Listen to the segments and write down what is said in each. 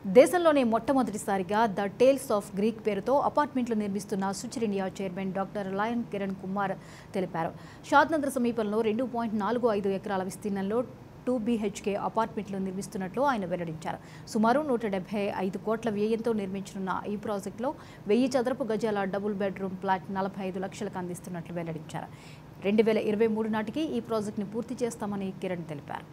దేశంలోనే మొట్టమొదటిసారిగా the tiles of Greek పేరుతో అపార్ట్మెంట్లు నిర్మిస్తున్న Suchir India chairman doctor lion Kiran Kumar తెలిపారు. షాద్నగర్ సమీపంలో 2.45 ఎకరాల విస్తీర్ణంలో 2 BHK అపార్ట్మెంట్లు నిర్మిస్తున్నట్లు ఆయన వెల్లడించారు. సుమారు 175 కోట్ల వ్యయంతో నిర్మించనున్న ఈ ప్రాజెక్టులో 1000 చదరపు గజాల డబుల్ బెడ్రూమ్ ఫ్లాట్ 45 లక్షలకు అందిస్తున్నట్లు వెల్లడించారు. 2023 నాటికి ఈ ప్రాజెక్టును పూర్తి చేస్తామని కిరణ్ తెలిపారు.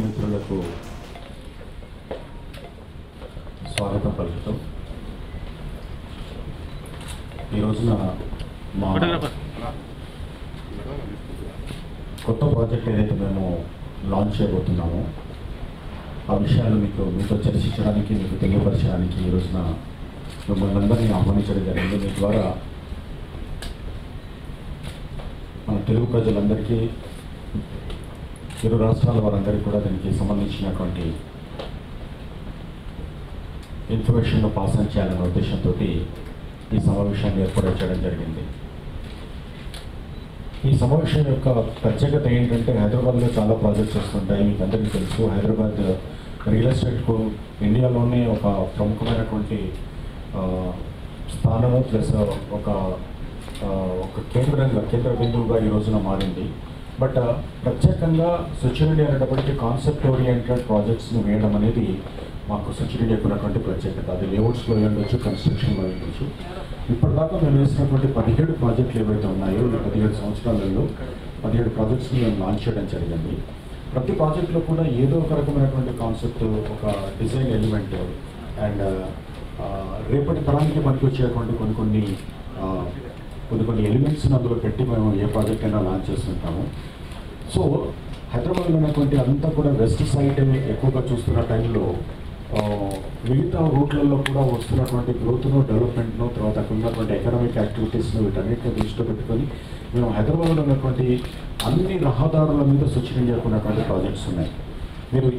మిత్రులకు స్వాగతం పలుకుతాం. ఈ రోజున మా కొత్త ప్రాజెక్ట్ ఏదైతే మేము లాంచ్ చేయబోతున్నామో ఆ విషయాలు మీతో చర్చించడానికి, మీకు తెలియపరచడానికి ఈ రోజున మిమ్మల్ని అందరినీ ఆహ్వానించడం జరిగింది. మీ ద్వారా మన తెలుగు ప్రజలందరికీ, ఇరు రాష్ట్రాల వారందరికీ కూడా దీనికి సంబంధించినటువంటి ఇన్ఫర్మేషన్ను పాస్ ఆన్ చేయాలనే ఉద్దేశంతో ఈ సమావేశాన్ని ఏర్పాటు చేయడం జరిగింది. ఈ సమావేశం యొక్క ప్రత్యేకత ఏంటంటే, హైదరాబాద్లో చాలా ప్రాజెక్ట్స్ వస్తుంటాయి. మీకు అందరికీ తెలుసు, హైదరాబాద్ రియల్ ఎస్టేట్కు ఇండియాలోనే ఒక ప్రముఖమైనటువంటి స్థానము ప్లస్ ఒక కేంద్ర బిందువుగా ఈ రోజున మారింది. బట్ ప్రత్యేకంగా సుచిర్ ఇండియా అనేటప్పటికీ కాన్సెప్ట్ ఓరియంటెడ్ ప్రాజెక్ట్స్ని వేయడం అనేది మాకు సుచిర్ ఇండియాకు ఉన్నటువంటి ప్రత్యేకత. అది లేఅవుట్స్లో ఉండొచ్చు, కన్స్ట్రక్షన్లో ఉండొచ్చు. ఇప్పటిదాకా మేము వేసినటువంటి 17 ప్రాజెక్టులు ఏవైతే ఉన్నాయో, ఈ 17 సంవత్సరాలలో 17 ప్రాజెక్ట్స్ని మేము లాంచ్ చేయడం జరిగింది. ప్రతి ప్రాజెక్టులో కూడా ఏదో ఒక రకమైనటువంటి కాన్సెప్ట్, ఒక డిజైన్ ఎలిమెంట్ అండ్ రేపటి తరానికి మనకి వచ్చేటువంటి కొన్ని ఎలిమెంట్స్ని అందులో పెట్టి మేము ఏ ప్రాజెక్ట్ అయినా లాంచ్ చేస్తుంటాము. సో హైదరాబాద్లో ఉన్నటువంటి అంతా కూడా వెస్ట్ సైడ్ ఎక్కువగా చూస్తున్న టైంలో మిగతా రూట్లలో కూడా వస్తున్నటువంటి గ్రోత్ను, డెవలప్మెంట్ను, తర్వాత అక్కడ ఉన్నటువంటి ఎకనామిక్ యాక్టివిటీస్ను వీటన్నిటిని దృష్టిలో పెట్టుకొని మేము హైదరాబాద్లో ఉన్నటువంటి అన్ని రహదారుల మీద సుచిర్ ఇండియాకు ఉన్నటువంటి ప్రాజెక్ట్స్ ఉన్నాయి. మీరు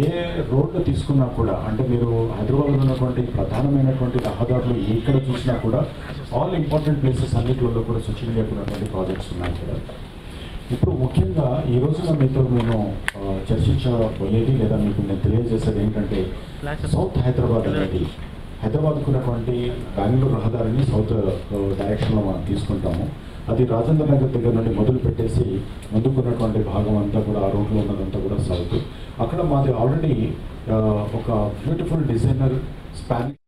ఏ రోడ్లు తీసుకున్నా కూడా, అంటే మీరు హైదరాబాద్లో ఉన్నటువంటి ప్రధానమైనటువంటి రహదారులు ఎక్కడ చూసినా కూడా ఆల్ ఇంపార్టెంట్ ప్లేసెస్ అన్నింటిలో కూడా సుచిర్ ఇండియాకు ఉన్నటువంటి ప్రాజెక్ట్స్ ఉన్నాయి ఇక్కడ. ఇప్పుడు ముఖ్యంగా ఈ రోజున మీతో నేను చర్చించబోయేది లేదా మీకు నేను తెలియజేసేది ఏంటంటే, సౌత్ హైదరాబాద్ అనేది, హైదరాబాద్కు ఉన్నటువంటి బెంగళూరు రహదారిని సౌత్ డైరెక్షన్లో మనం తీసుకుంటాము. అది రాజేంద్ర నగర్ దగ్గర నుండి మొదలు పెట్టేసి ముందుకున్నటువంటి భాగం అంతా కూడా, ఆ రోడ్లో ఉన్నదంతా కూడా సౌత్. అక్కడ మాది ఆల్రెడీ ఒక బ్యూటిఫుల్ డిజైనర్ స్పానిష్